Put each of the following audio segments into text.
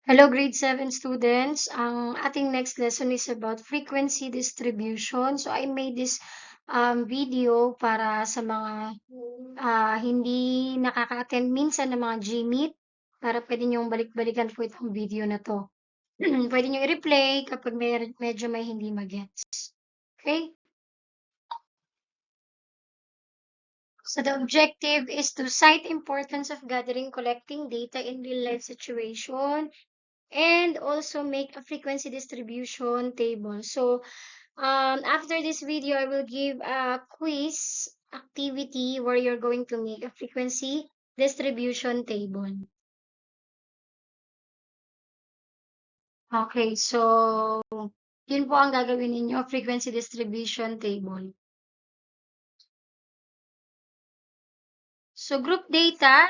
Hello, grade 7 students. Ang ating next lesson is about frequency distribution. So, I made this video para sa mga hindi nakaka-attend minsan ng mga GMeet para pwede niyong balik-balikan po itong video na to. Pwede niyong i-replay kapag medyo may hindi magets. Okay? So, the objective is to cite importance of gathering, collecting data in real-life situation, and also make a frequency distribution table. So, after this video, I will give a quiz activity where you're going to make a frequency distribution table. Okay, so yun po ang gagawin ninyo, frequency distribution table. So Group data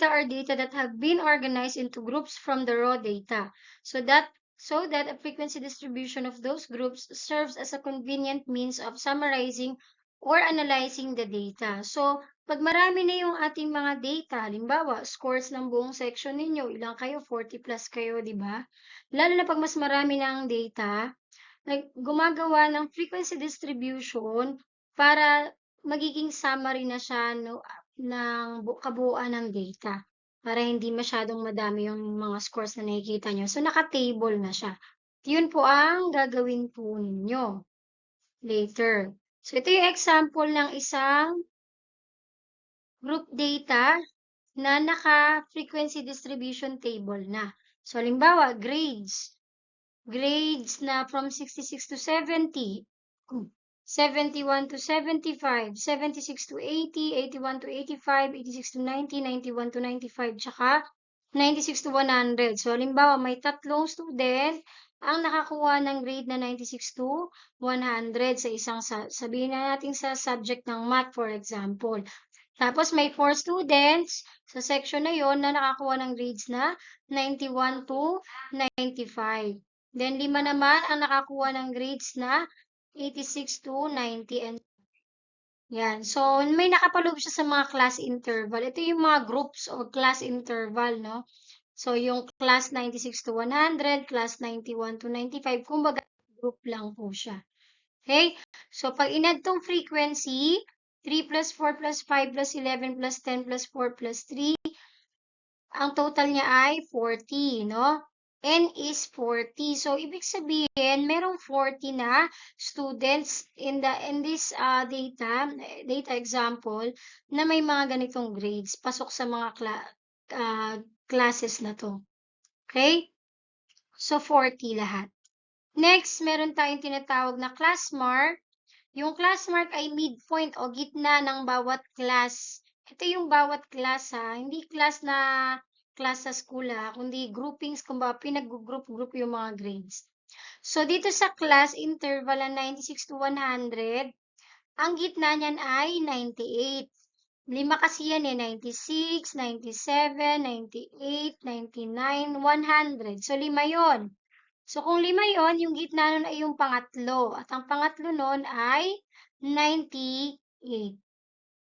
are data that have been organized into groups from the raw data. So that a frequency distribution of those groups serves as a convenient means of summarizing or analyzing the data. So, pag marami na yung ating mga data, halimbawa, scores ng buong section ninyo, ilang kayo? 40 plus kayo, di ba? Lalo na pag mas marami ng data, gumagawa ng frequency distribution para magiging summary na siya ng kabuuan ng data para hindi masyadong madami yung mga scores na nakikita nyo. So, naka-table na siya. Yun po ang gagawin po ninyo later. So, ito yung example ng isang group data na naka-frequency distribution table na. So, halimbawa, grades. Grades na from 66 to 70. 71 to 75, 76 to 80, 81 to 85, 86 to 90, 91 to 95, tsaka 96 to 100. So, halimbawa, may tatlong student ang nakakuha ng grade na 96 to 100 sa isang, sabihin na natin sa subject ng math, for example. Tapos, may 4 students sa section na yon na nakakuha ng grades na 91 to 95. Then, 5 naman ang nakakuha ng grades na 86 to 90 and yan. So, may nakapaloob siya sa mga class interval. Ito yung mga groups o class interval, no? So, yung class 96 to 100, class 91 to 95, kumbaga group lang po siya. Okay? So, pag inad tong frequency, 3 plus 4 plus 5 plus 11 plus 10 plus 4 plus 3, ang total niya ay 40, no? N is 40. So, ibig sabihin, merong 40 na students in this data example na may mga ganitong grades pasok sa mga classes na to. Okay? So, 40 lahat. Next, meron tayong tinatawag na class mark. Yung class mark ay midpoint o gitna ng bawat class. Ito yung bawat class ha, hindi class sa school ha, kundi groupings, kumbaga pinag-group yung mga grades. So, dito sa class interval na 96 to 100, ang gitna niyan ay 98. 5 kasi yan 96, 97, 98, 99, 100. So, 5 yon. So, kung 5 yon, yung gitna nun ay yung pangatlo. At ang pangatlo nun ay 98.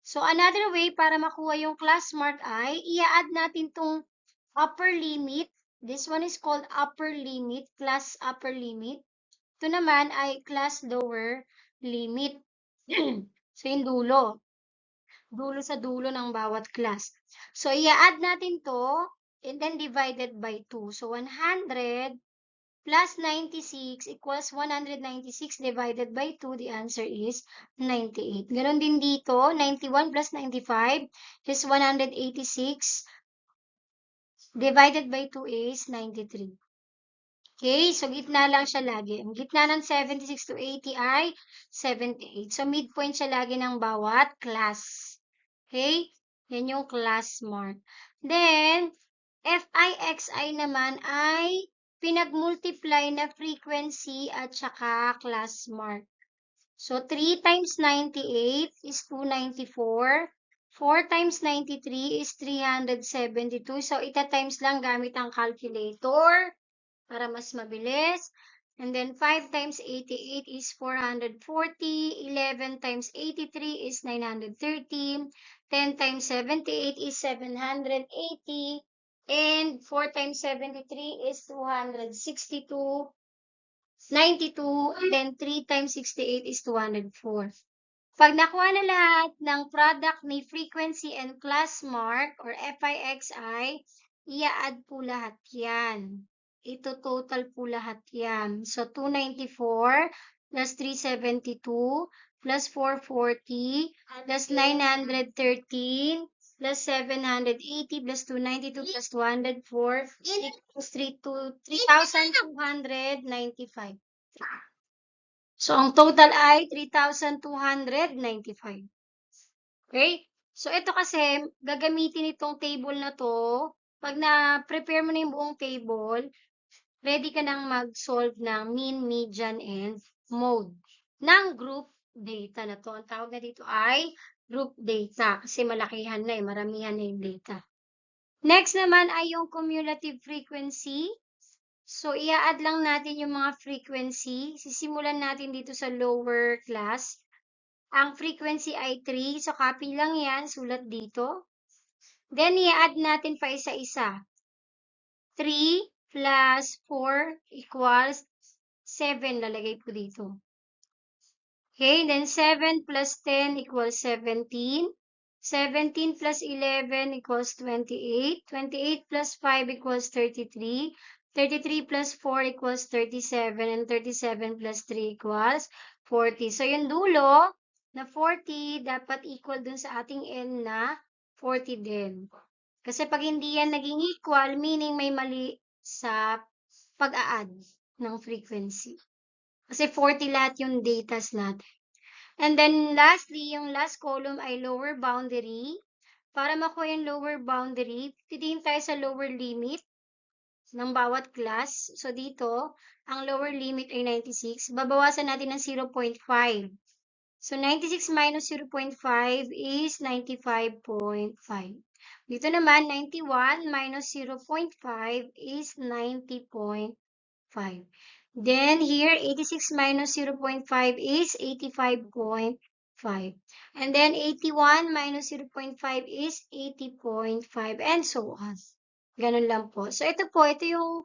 So, another way para makuha yung class mark ay i-add natin tong upper limit. This one is called upper limit, class upper limit. Ito naman ay class lower limit. So, yung dulo. Dulo sa dulo ng bawat class. So, i-add natin to and then divided by 2. So, 100 plus 96 equals 196 divided by 2. The answer is 98. Ganon din dito, 91 plus 95 is 186 divided by 2 is 93. Okay, so gitna lang siya lagi. Ang gitna ng 76 to 80 ay 78. So midpoint siya lagi ng bawat class. Okay, yan yung class mark. Then, FIXI naman ay pinag-multiply na frequency at saka class mark. So, 3 times 98 is 294. 4 times 93 is 372. So, ita-times lang gamit ang calculator para mas mabilis. And then, 5 times 88 is 440. 11 times 83 is 930. 10 times 78 is 780. And 4 times 73 is 262. 92, and then 3 times 68 is 204. Pag nakuha na lahat ng product ni frequency and class mark or FIXI, i-add po lahat yan. Ito total po lahat yan. So, 294 plus 372 plus 440 plus 913 plus 780 plus 292 plus 204 equals 3,295. So, ang total ay 3,295. Okay? So, ito kasi, gagamitin itong table na to. Pag na-prepare mo na yung buong table, ready ka nang mag-solve ng mean, median, and mode ng group data na to. Ang tawag na dito ay group data kasi malakihan na maramihan na yung data. Next naman ay yung cumulative frequency. So, i-add lang natin yung mga frequency. Sisimulan natin dito sa lower class. Ang frequency ay 3. So, copy lang yan. Sulat dito. Then, i-add natin pa isa-isa. 3 plus 4 equals 7. Lalagay po dito. Okay, then 7 plus 10 equals 17. 17 plus 11 equals 28. 28 plus 5 equals 33. 33 plus 4 equals 37. And 37 plus 3 equals 40. So, yung dulo na 40 dapat equal dun sa ating n na 40 din. Kasi pag hindi yan naging equal, meaning may mali sa pag-a-add ng frequency. Kasi 40 lahat yung datas natin. And then lastly, yung last column ay lower boundary. Para makuha yung lower boundary, titingin tayo sa lower limit ng bawat class. So dito, ang lower limit ay 96. Babawasan natin ng 0.5. So 96 minus 0.5 is 95.5. Dito naman, 91 minus 0.5 is 90.5. Then here, 86 minus 0.5 is 85.5. And then 81 minus 0.5 is 80.5 and so on. Ganun lang po. So ito po, ito yung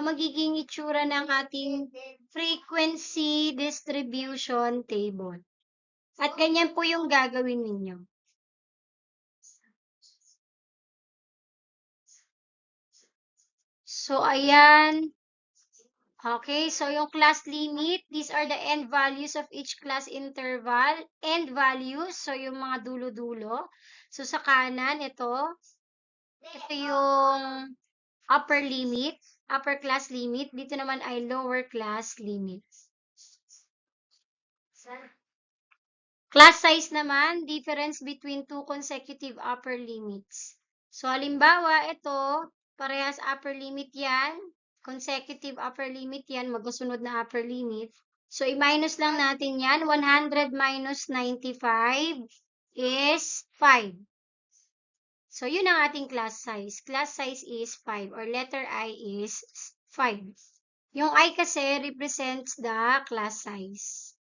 magiging itsura ng ating frequency distribution table. At ganyan po yung gagawin ninyo. So, ayan. Okay, so yung class limit, these are the end values of each class interval. End values, so yung mga dulo-dulo. So, sa kanan, ito yung upper limit, upper class limit. Dito naman ay lower class limit. Class size naman, difference between two consecutive upper limits. So, halimbawa, ito, parehas upper limit yan. Consecutive upper limit yan, magkasunod na upper limit. So, i-minus lang natin yan. 100 minus 95 is 5. So, yun ang ating class size. Class size is 5 or letter I is 5. Yung I kasi represents the class size.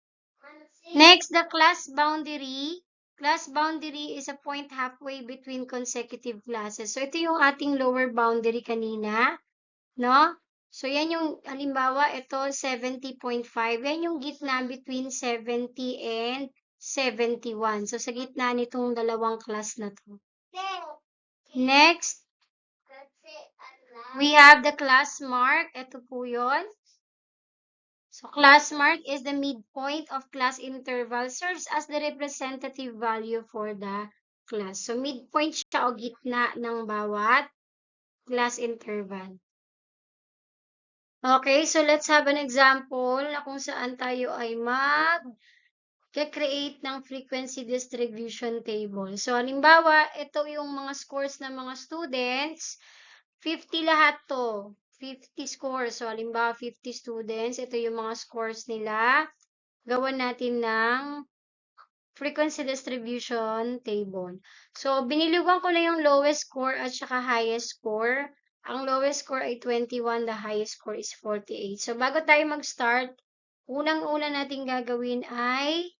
Next, the class boundary. Class boundary is a point halfway between consecutive classes. So, ito yung ating lower boundary kanina. No? So, yan yung, halimbawa, ito 70.5. Yan yung gitna between 70 and 71. So, sa gitna nitong dalawang class na to. Next, we have the class mark. Ito po yun. So, class mark is the midpoint of class interval, serves as the representative value for the class. So, midpoint siya o gitna ng bawat class interval. Okay, so let's have an example na kung saan tayo ay mag-create ng frequency distribution table. So, halimbawa, ito yung mga scores ng mga students. 50 lahat to. 50 scores. So, halimbawa, 50 students. Ito yung mga scores nila. Gawan natin ng frequency distribution table. So, binilugan ko na yung lowest score at saka highest score. Ang lowest score ay 21, the highest score is 48. So, bago tayo mag-start, unang-una natin gagawin ay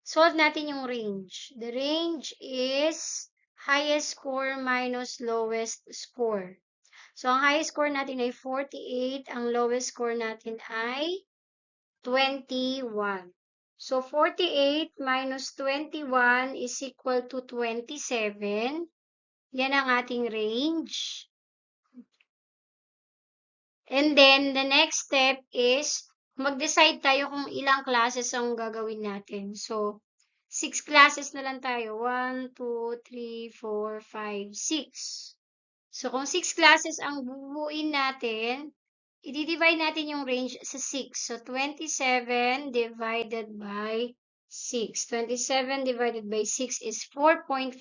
solve natin yung range. The range is highest score minus lowest score. So, ang highest score natin ay 48. Ang lowest score natin ay 21. So, 48 minus 21 is equal to 27. Yan ang ating range. And then, the next step is mag-decide tayo kung ilang classes ang gagawin natin. So, 6 classes na lang tayo. 1, 2, 3, 4, 5, 6. So, kung 6 classes ang bubuuin natin, i-divide natin yung range sa 6. So, 27 divided by 6. 27 divided by 6 is 4.5.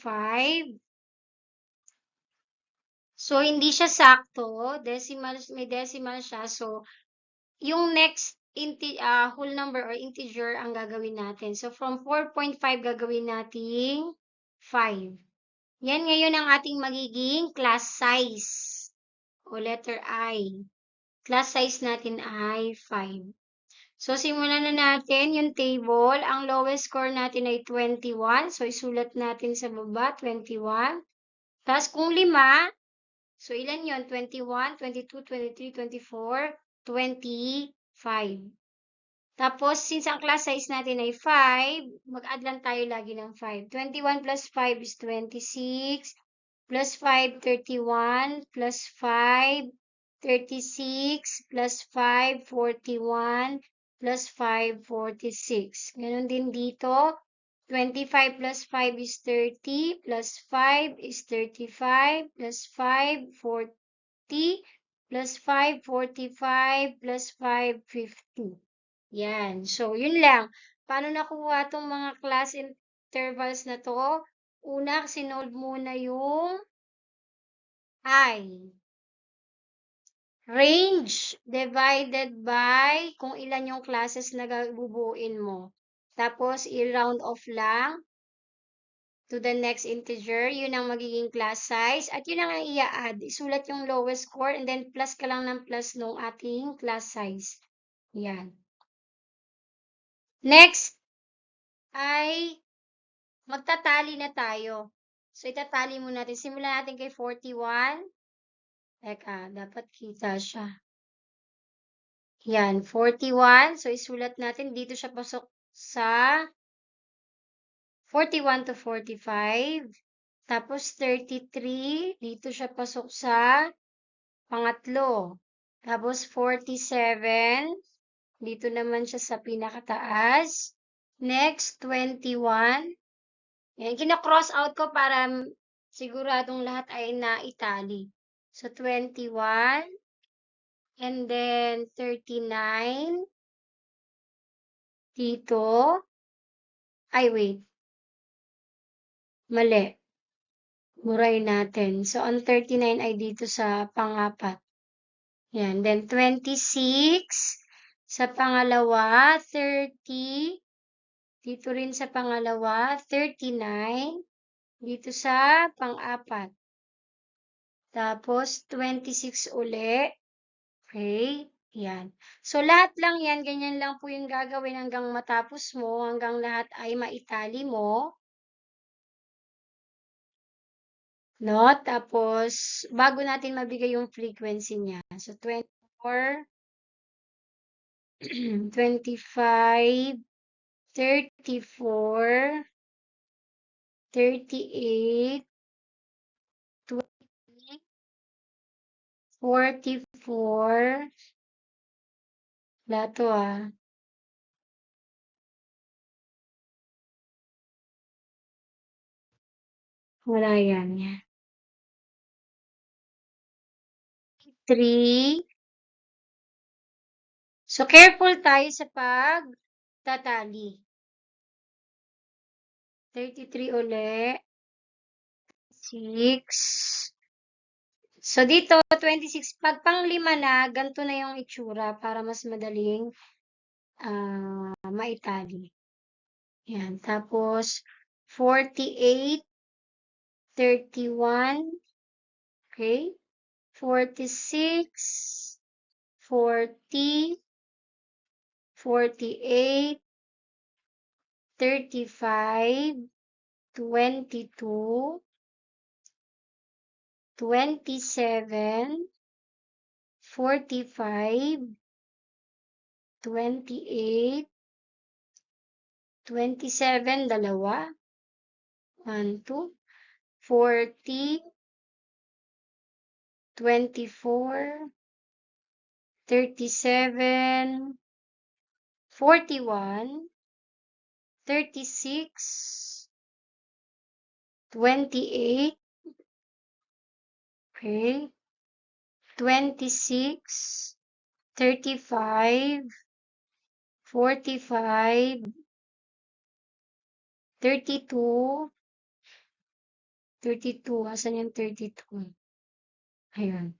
So, hindi siya sakto. May decimal siya. So, yung next whole number or integer ang gagawin natin. So, from 4.5 gagawin nating 5. Yan ngayon ang ating magiging class size o letter I. Class size natin ay 5. So, simulan na natin yung table. Ang lowest score natin ay 21. So, isulat natin sa baba, 21. Tapos, kung 5, so, ilan yon? 21, 22, 23, 24, 25. Tapos, since ang class size natin ay 5, mag-add lang tayo lagi ng 5. 21 plus 5 is 26, plus 5, 31, plus 5, 36, plus 5, 41, plus 5, 46. Ganon din dito. 25 plus 5 is 30, plus 5 is 35, plus 5, 40, plus 5, 45, plus 5, 50. Yan. So, yun lang. Paano nakuha itong mga class intervals na to? Una, sinolve muna yung I. Range divided by kung ilan yung classes na bubuuin mo. Tapos, i-round off lang to the next integer. Yun ang magiging class size. At yun ang i-add. Isulat yung lowest score and then plus ka lang ng plus nung ating class size. Yan. Next ay magtatali na tayo. So, itatali muna natin. Simulan natin kay 41. Teka, dapat kita siya. Yan, 41. So, isulat natin. Dito siya pasok sa 41 to 45. Tapos, 33. Dito siya pasok sa pangatlo. Tapos, 47. Dito naman siya sa pinakataas. Next, 21. Yan, kina-cross out ko para siguradong lahat ay na-itali. So, 21. And then, 39. Dito. Ay, wait. Mali. Murahin natin. So, ang 39 ay dito sa pang-apat. Yan. Then, 26. Sa pangalawa, 30. Dito rin sa pangalawa, 39. Dito sa pang-apat. Tapos, 26 uli. Okay? Yan. So, lahat lang yan, ganyan lang po yung gagawin hanggang matapos mo, hanggang lahat ay maitali mo. No? Tapos, bago natin mabigay yung frequency niya. So, 24, 25, 34, 38, 20, 44. Wala to ah. Wala yan. 3. So, careful tayo sa pagtatali. 33 uli. 6. So, dito, 26. Pag pang-5 na, ganito na yung itsura para mas madaling maitali. Yan. Tapos, 48, 31, okay? 46, 40, 48, 35, 22, 27, 45, 28, 27, dalawa, 1, 2, 40, 24, 37, 41, 36, 28, okay, 26, 35, 45, 32, 32, asan yung 32? Ayun.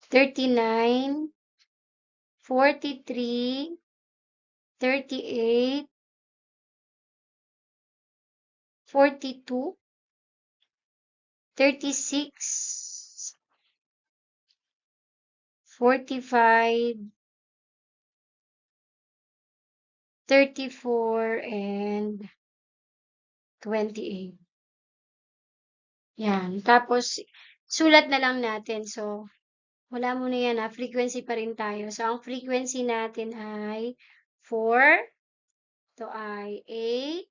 39, 43, 38, 42, 36, 45, 34, and 28. Yan. Tapos, sulat na lang natin. So, wala muna yan ha. Frequency pa rin tayo. So, ang frequency natin ay 4, ito ay 8,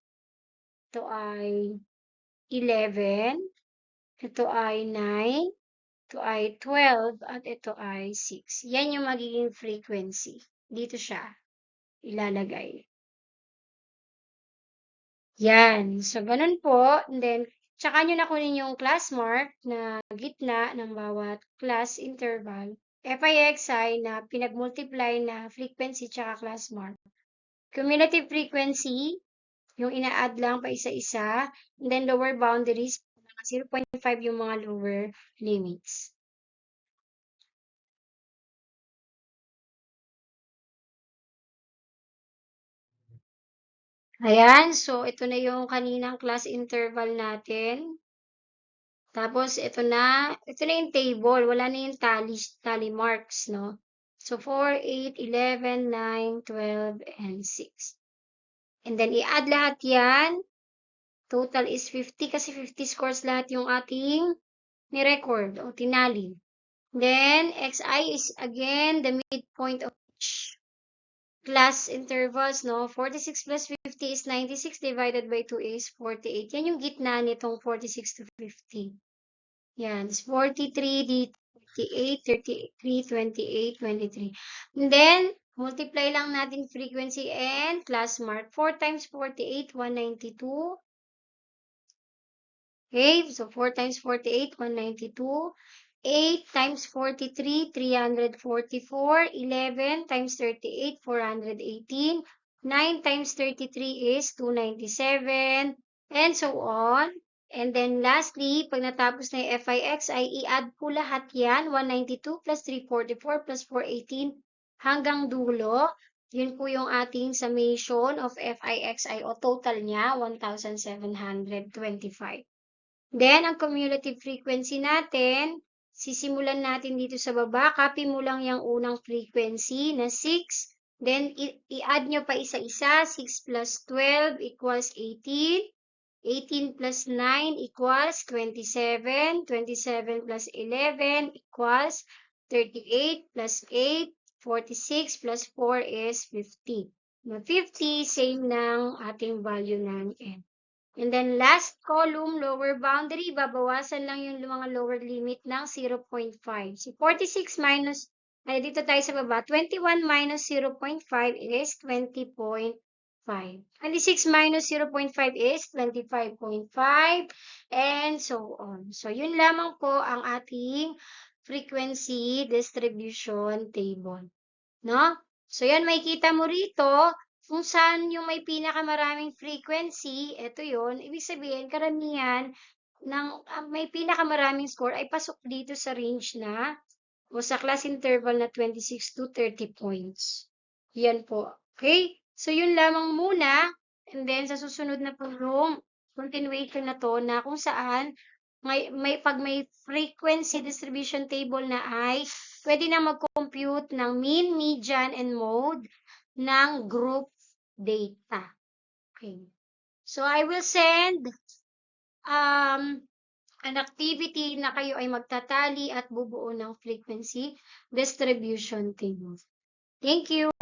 ito ay 11, ito ay 9, ito ay 12, at ito ay 6. Yan yung magiging frequency. Dito siya ilalagay. Yan. So, ganun po. And then, tsaka nyo na kunin yung class mark na gitna ng bawat class interval. FIXI na pinag-multiply na frequency tsaka class mark. Cumulative frequency, yung ina-add lang pa isa-isa. And then, lower boundaries, 0.5 yung mga lower limits. Ayan. So, ito na yung kaninang class interval natin. Tapos, ito na yung table. Wala na yung tally marks, no? So, 4, 8, 11, 9, 12, and 6. And then, i-add lahat yan. Total is 50 kasi 50 scores lahat yung ating ni-record o tinali. Then, xi is again the midpoint of each class intervals, no? 46 plus 50 is 96 divided by 2 is 48. Yan yung gitna nitong 46 to 50. Yan, 43, dito 38, 33, 28, 23. And then, multiply lang natin frequency and class mark. 4 times 48, 192. Okay, so 4 times 48, 192. 8 times 43, 344. 11 times 38, 418. 9 times 33 is 297. And so on. And then lastly, pag natapos na yung FIX, ay i-add po lahat yan. 192 plus 344 plus 418 hanggang dulo. Yun po yung ating summation of FIXI o total niya, 1,725. Then, ang cumulative frequency natin, sisimulan natin dito sa baba. Copy mo lang yung unang frequency na 6. Then, i-add nyo pa isa-isa. 6 plus 12 equals 18. 18 plus 9 equals 27. 27 plus 11 equals 38 plus 8. 46 plus 4 is 50. Na 50, same ng ating value ng n. And then last column, lower boundary, babawasan lang yung mga lower limit ng 0.5. Si 46 minus, ay dito tayo sa baba, 21 minus 0.5 is 20.5. 26 minus 0.5 is 25.5, and so on. So, yun lamang po ang ating frequency distribution table. No? So, yan, makikita mo rito, kung saan yung may pinakamaraming frequency, ito yon, ibig sabihin, karamihan ng may pinakamaraming score ay pasok dito sa range na o sa class interval na 26 to 30 points. Yan po. Okay? So, yun lamang muna. And then, sa susunod na po yung continuation na to na kung saan pag may frequency distribution table na ay pwede na mag-compute ng mean, median, and mode ng group data. Okay. So, I will send an activity na kayo ay magtatali at bubuo ng frequency distribution table. Thank you!